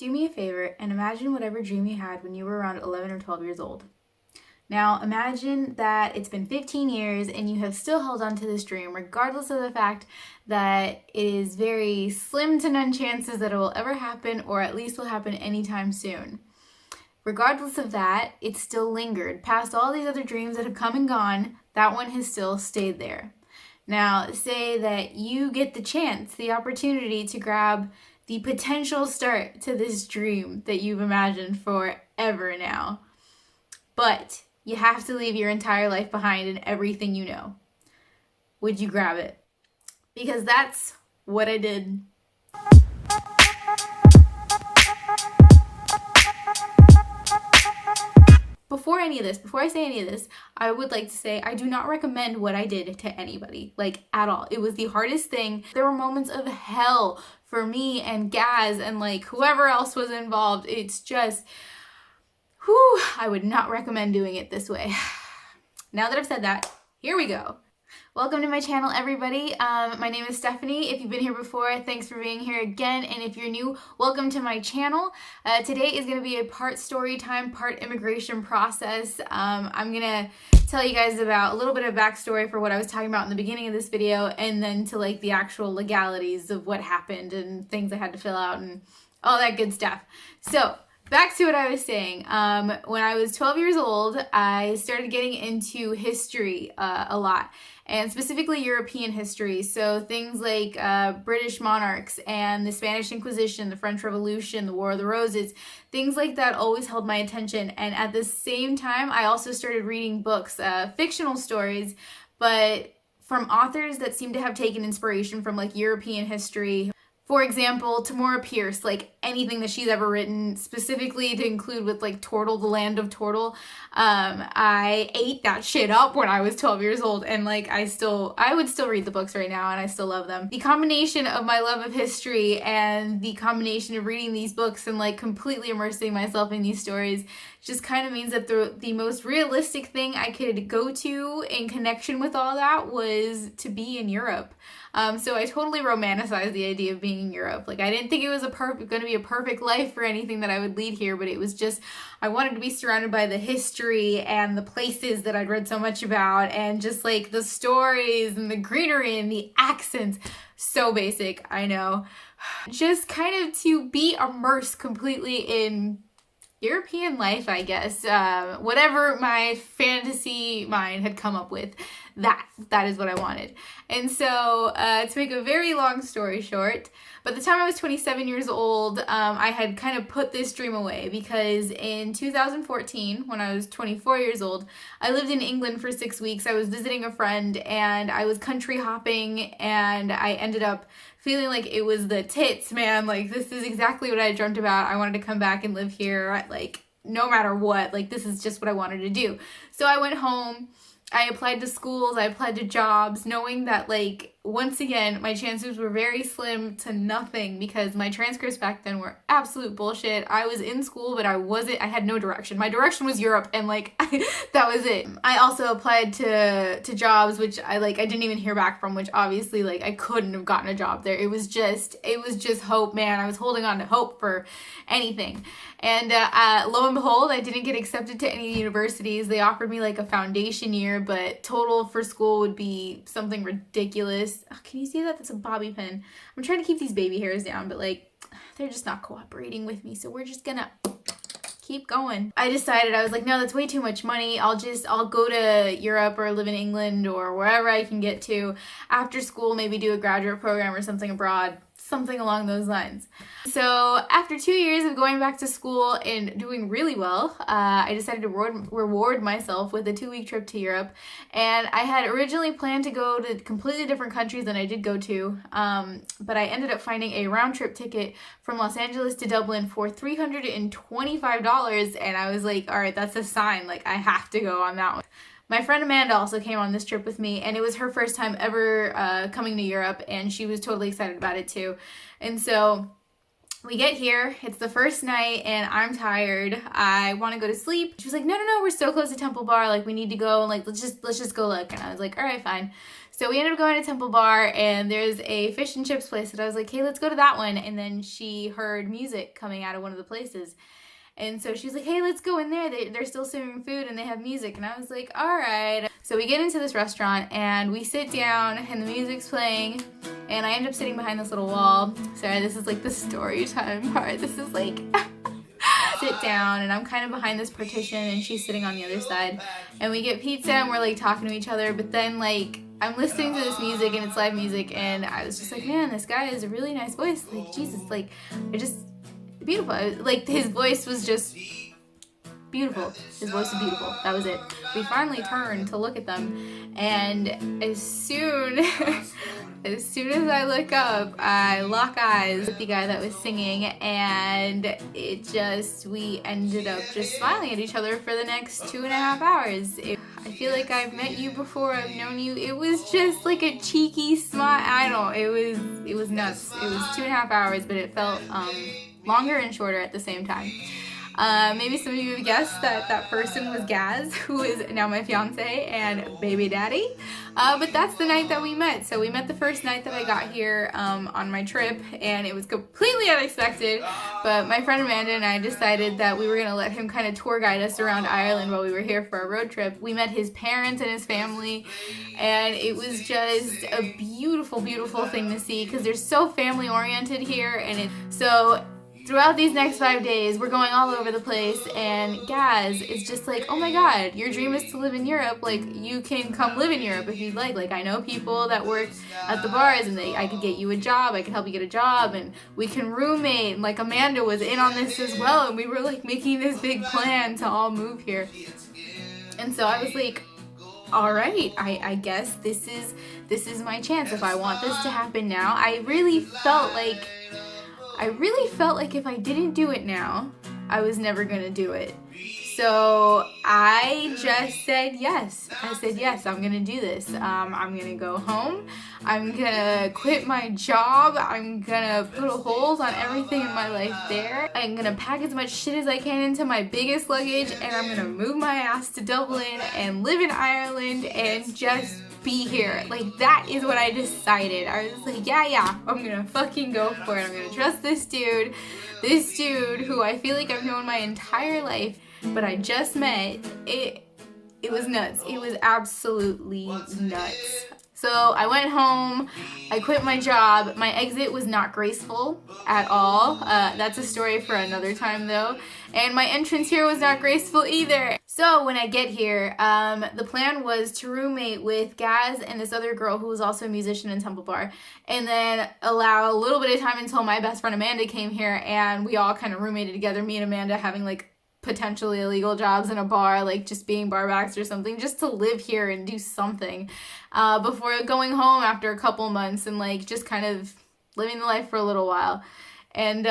Do me a favor and imagine whatever dream you had when you were around 11 or 12 years old. Now imagine that it's been 15 years and you have still held on to this dream, regardless of the fact that it is very slim to none chances that it will ever happen, or at least will happen anytime soon. Regardless of that, it still lingered. Past all these other dreams that have come and gone, that one has still stayed there. Now, say that you get the chance, the opportunity to grab the potential start to this dream that you've imagined forever now. But you have to leave your entire life behind and everything you know. Would you grab it? Because that's what I did. Before I say any of this, I would like to say I do not recommend what I did to anybody, like at all. It was the hardest thing. There were moments of hell for me and Gaz and like whoever else was involved. It's just, I would not recommend doing it this way. Now that I've said that, here we go. Welcome to my channel, everybody. My name is Stephanie. If you've been here before, thanks for being here again. And if you're new, welcome to my channel. Today is going to be a part story time, part immigration process. I'm going to tell you guys about a little bit of backstory for what I was talking about in the beginning of this video, and then to like the actual legalities of what happened and things I had to fill out and all that good stuff. So, back to what I was saying. When I was 12 years old, I started getting into history a lot, and specifically European history. So things like British monarchs and the Spanish Inquisition, the French Revolution, the War of the Roses, things like that always held my attention. And at the same time, I also started reading books, fictional stories, but from authors that seem to have taken inspiration from like European history. For example, Tamora Pierce, like anything that she's ever written, specifically to include with like Tortle, the Land of Tortle. I ate that shit up when I was 12 years old, and like I would still read the books right now, and I still love them. The combination of my love of history and the combination of reading these books and like completely immersing myself in these stories just kind of means that the most realistic thing I could go to in connection with all that was to be in Europe. So I totally romanticized the idea of being in Europe. Like, I didn't think it was going to be a perfect life for anything that I would lead here, but it was just, I wanted to be surrounded by the history and the places that I'd read so much about, and just like the stories and the greenery and the accents. So basic, I know. Just kind of to be immersed completely in European life, I guess. Whatever my fantasy mind had come up with, that is what I wanted. And so, to make a very long story short, by the time I was 27 years old, I had kind of put this dream away, because in 2014, when I was 24 years old, I lived in England for 6 weeks. I was visiting a friend, and I was country hopping, and I ended up feeling like it was the tits, man. Like, this is exactly what I dreamt about. I wanted to come back and live here, like, no matter what. Like, this is just what I wanted to do. So I went home. I applied to schools, I applied to jobs, knowing that, like, once again, my chances were very slim to nothing, because my transcripts back then were absolute bullshit. I was in school, but I had no direction. My direction was Europe, and like, that was it. I also applied to jobs, which I didn't even hear back from, which obviously, like, I couldn't have gotten a job there. It was just hope, man. I was holding on to hope for anything. And lo and behold, I didn't get accepted to any universities. They offered me like a foundation year, but total for school would be something ridiculous. Oh, can you see that? That's a bobby pin. I'm trying to keep these baby hairs down, but like, they're just not cooperating with me. So we're just gonna keep going. I decided, I was like, no, that's way too much money. I'll go to Europe or live in England or wherever I can get to after school, maybe do a graduate program or something abroad. Something along those lines. So after 2 years of going back to school and doing really well, I decided to reward myself with a 2-week trip to Europe. And I had originally planned to go to completely different countries than I did go to, but I ended up finding a round trip ticket from Los Angeles to Dublin for $325, and I was like, all right, that's a sign, like, I have to go on that one. My friend Amanda also came on this trip with me, and it was her first time ever coming to Europe, and she was totally excited about it too. And so we get here, it's the first night, and I'm tired. I want to go to sleep. She was like, no, no, no, we're so close to Temple Bar. Like, we need to go, and like, let's just go look. And I was like, all right, fine. So we ended up going to Temple Bar, and there's a fish and chips place that I was like, hey, let's go to that one. And then she heard music coming out of one of the places. And so she's like, hey, let's go in there. They're still serving food and they have music. And I was like, all right. So we get into this restaurant and we sit down and the music's playing. And I end up sitting behind this little wall. Sorry, this is like the story time part. This is like, sit down and I'm kind of behind this partition and she's sitting on the other side. And we get pizza and we're like talking to each other. But then like, I'm listening to this music and it's live music. And I was just like, man, this guy has a really nice voice. Like, Jesus, like, beautiful. Like, his voice was just beautiful. His voice was beautiful. That was it. We finally turned to look at them, and as soon as I look up, I lock eyes with the guy that was singing, and we ended up just smiling at each other for the next 2.5 hours. I feel like I've met you before, I've known you. It was just like a cheeky smile. I don't know. It was nuts. It was 2.5 hours, but it felt longer and shorter at the same time. Maybe some of you have guessed that person was Gaz, who is now my fiance and baby daddy. But that's the night that we met. So we met the first night that I got here on my trip, and it was completely unexpected. But my friend Amanda and I decided that we were going to let him kind of tour guide us around Ireland while we were here for our road trip. We met his parents and his family, and it was just a beautiful, beautiful thing to see because they're so family oriented here. And so throughout these next 5 days, we're going all over the place, and Gaz is just like, oh my god, your dream is to live in Europe. Like, you can come live in Europe if you'd like. Like, I know people that work at the bars, and I could get you a job. I could help you get a job, and we can roommate. And like, Amanda was in on this as well, and we were like making this big plan to all move here. And so I was like, all right, I guess this is my chance. If I want this to happen now, I really felt like if I didn't do it now, I was never going to do it. So I just said yes. I said, yes, I'm going to do this. I'm going to go home. I'm going to quit my job. I'm going to put a hold on everything in my life there. I'm going to pack as much shit as I can into my biggest luggage, and I'm going to move my ass to Dublin and live in Ireland and just be here. Like, that is what I decided. I was like, yeah, I'm gonna fucking go for it. I'm gonna trust this dude who I feel like I've known my entire life, but I just met. It was nuts. It was absolutely nuts. So I went home, I quit my job. My exit was not graceful at all. That's a story for another time though. And my entrance here was not graceful either. So when I get here, the plan was to roommate with Gaz and this other girl who was also a musician in Temple Bar, and then allow a little bit of time until my best friend Amanda came here, and we all kind of roommated together, me and Amanda having like potentially illegal jobs in a bar, like just being barbacks or something, just to live here and do something before going home after a couple months and like just kind of living the life for a little while. And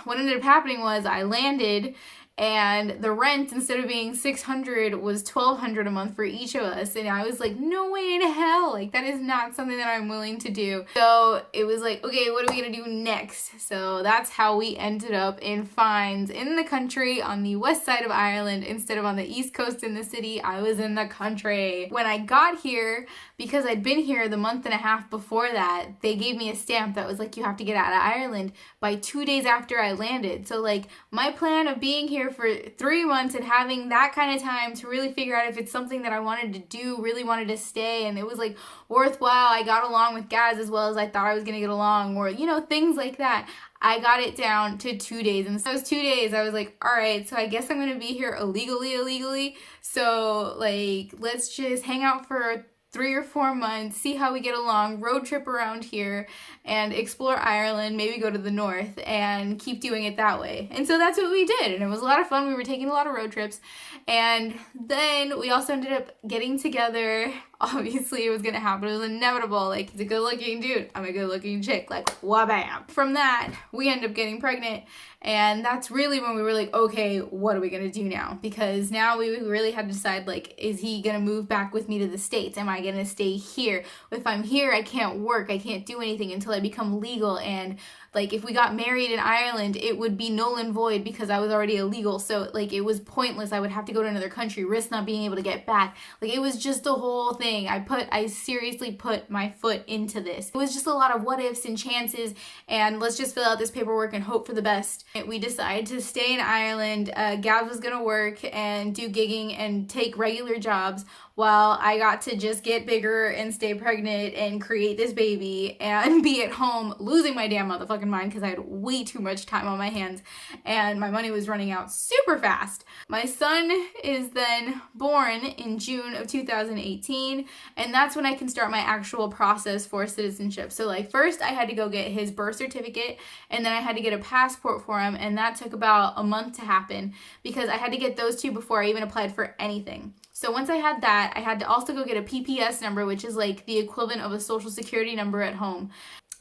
what ended up happening was I landed, and the rent, instead of being $600, was $1,200 a month for each of us. And I was like, no way in hell, like that is not something that I'm willing to do. So it was like, okay, what are we gonna do next? So that's how we ended up in Fines in the country on the west side of Ireland instead of on the east coast in the city. I was in the country. When I got here, because I'd been here the month and a half before that, they gave me a stamp that was like, you have to get out of Ireland by 2 days after I landed. So like, my plan of being here for 3 months and having that kind of time to really figure out if it's something that I wanted to do, really wanted to stay, and it was like worthwhile. I got along with Gaz as well as I thought I was gonna get along, or you know, things like that. I got it down to 2 days, and those 2 days I was like, all right, so I guess I'm gonna be here illegally. So like, let's just hang out for 3 or 4 months, see how we get along, road trip around here, and explore Ireland, maybe go to the north, and keep doing it that way. And so that's what we did, and it was a lot of fun. We were taking a lot of road trips, and then we also ended up getting together. Obviously, it was gonna happen. It was inevitable. Like, he's a good-looking dude. I'm a good-looking chick. Like, wha-bam. From that, we ended up getting pregnant, and that's really when we were like, okay, what are we gonna do now? Because now we really had to decide, like, is he gonna move back with me to the States? Am I gonna stay here? If I'm here, I can't work. I can't do anything until I become legal and Like if we got married in Ireland, it would be null and void because I was already illegal. So like it was pointless. I would have to go to another country, risk not being able to get back. Like it was just a whole thing. I seriously put my foot into this. It was just a lot of what ifs and chances, and let's just fill out this paperwork and hope for the best. We decided to stay in Ireland. Gab was gonna work and do gigging and take regular jobs while I got to just get bigger and stay pregnant and create this baby and be at home losing my damn motherfucking mind because I had way too much time on my hands and my money was running out super fast. My son is then born in June of 2018, and that's when I can start my actual process for citizenship. So like first I had to go get his birth certificate, and then I had to get a passport for him, and that took about a month to happen because I had to get those two before I even applied for anything. So once I had that, I had to also go get a PPS number, which is like the equivalent of a social security number at home.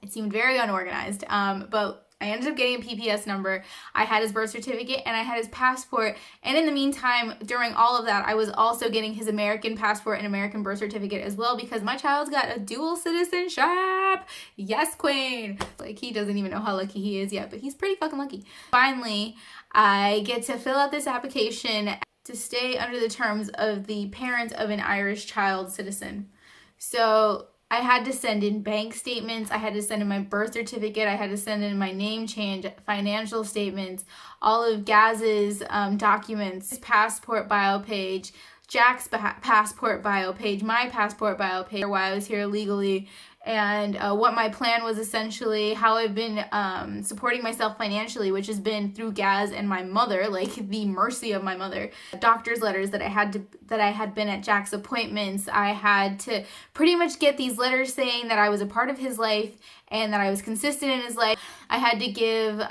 It seemed very unorganized, but I ended up getting a PPS number. I had his birth certificate and I had his passport. And in the meantime, during all of that, I was also getting his American passport and American birth certificate as well because my child's got a dual citizenship. Yes, queen. Like he doesn't even know how lucky he is yet, but he's pretty fucking lucky. Finally, I get to fill out this application to stay under the terms of the parent of an Irish child citizen. So I had to send in bank statements, I had to send in my birth certificate, I had to send in my name change, financial statements, all of Gaz's documents, his passport bio page, Jack's passport bio page, my passport bio page, why I was here legally, and what my plan was essentially, how I've been supporting myself financially, which has been through Gaz and my mother, like the mercy of my mother. Doctor's letters that I had been at Jack's appointments. I had to pretty much get these letters saying that I was a part of his life and that I was consistent in his life. I had to give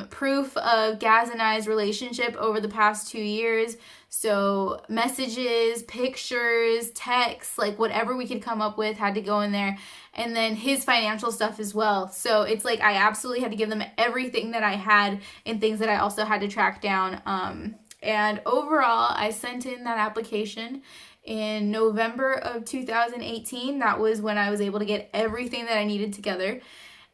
proof of Gaz and I's relationship over the past 2 years. So messages, pictures, texts, like whatever we could come up with had to go in there. And then his financial stuff as well. So it's like I absolutely had to give them everything that I had and things that I also had to track down. And overall, I sent in that application in November of 2018. That was when I was able to get everything that I needed together.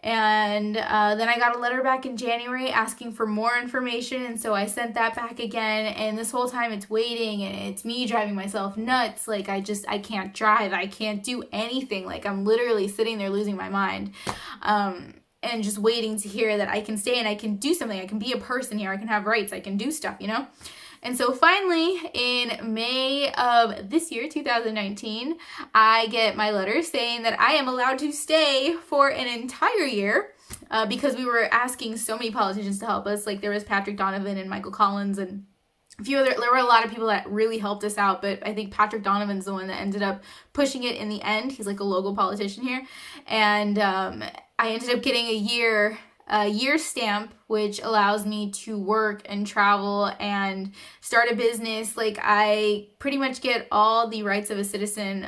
And then I got a letter back in January asking for more information, and so I sent that back again, and this whole time it's waiting and it's me driving myself nuts. Like I can't drive, I can't do anything. Like I'm literally sitting there losing my mind and just waiting to hear that I can stay and I can do something. I can be a person here, I can have rights, I can do stuff, you know? And so finally, in May of this year, 2019, I get my letter saying that I am allowed to stay for an entire year because we were asking so many politicians to help us. Like there was Patrick Donovan and Michael Collins and a few other, there were a lot of people that really helped us out, but I think Patrick Donovan's the one that ended up pushing it in the end. He's like a local politician here. And I ended up getting a year stamp, which allows me to work and travel and start a business. Like I pretty much get all the rights of a citizen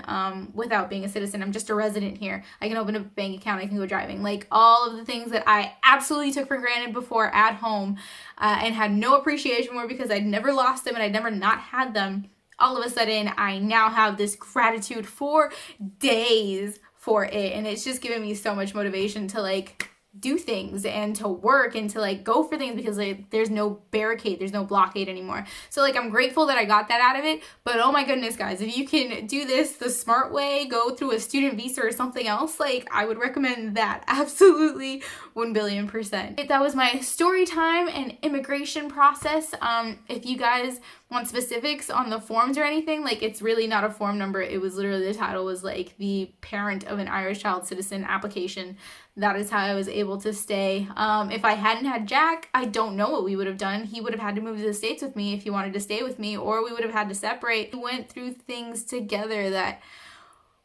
without being a citizen. I'm just a resident here. I can open a bank account, I can go driving. Like all of the things that I absolutely took for granted before at home and had no appreciation for because I'd never lost them and I'd never not had them. All of a sudden, I now have this gratitude for days for it. And it's just given me so much motivation to like do things and to work and to like go for things because like there's no barricade, there's no blockade anymore. So like I'm grateful that I got that out of it, but oh my goodness guys, if you can do this the smart way, go through a student visa or something else, like I would recommend that absolutely 1,000,000,000%. That was my story time and immigration process. If you guys want specifics on the forms or anything, like it's really not a form number, it was literally, the title was like the parent of an Irish child citizen application. That is how I was able to stay. If I hadn't had Jack, I don't know what we would have done. He would have had to move to the States with me if he wanted to stay with me, or we would have had to separate. We went through things together that,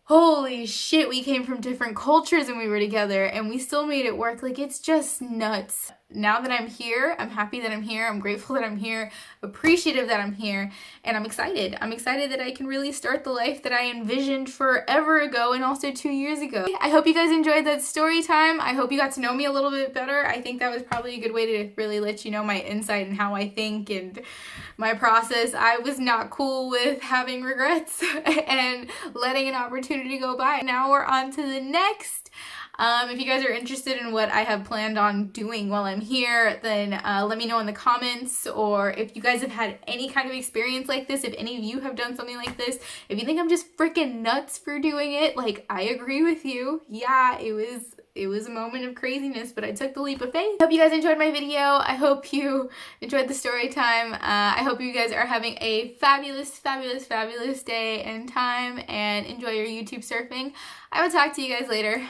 holy shit, we came from different cultures and we were together and we still made it work. Like it's just nuts. Now that I'm here, I'm happy that I'm here. I'm grateful that I'm here, appreciative that I'm here, and I'm excited. I'm excited that I can really start the life that I envisioned forever ago and also 2 years ago. I hope you guys enjoyed that story time. I hope you got to know me a little bit better. I think that was probably a good way to really let you know my insight and how I think and my process. I was not cool with having regrets and letting an opportunity go by. Now we're on to the next. If you guys are interested in what I have planned on doing while I'm here, then let me know in the comments, or if you guys have had any kind of experience like this, if any of you have done something like this, if you think I'm just freaking nuts for doing it, like, I agree with you. Yeah, it was a moment of craziness, but I took the leap of faith. Hope you guys enjoyed my video. I hope you enjoyed the story time. I hope you guys are having a fabulous, fabulous, fabulous day and time, and enjoy your YouTube surfing. I will talk to you guys later.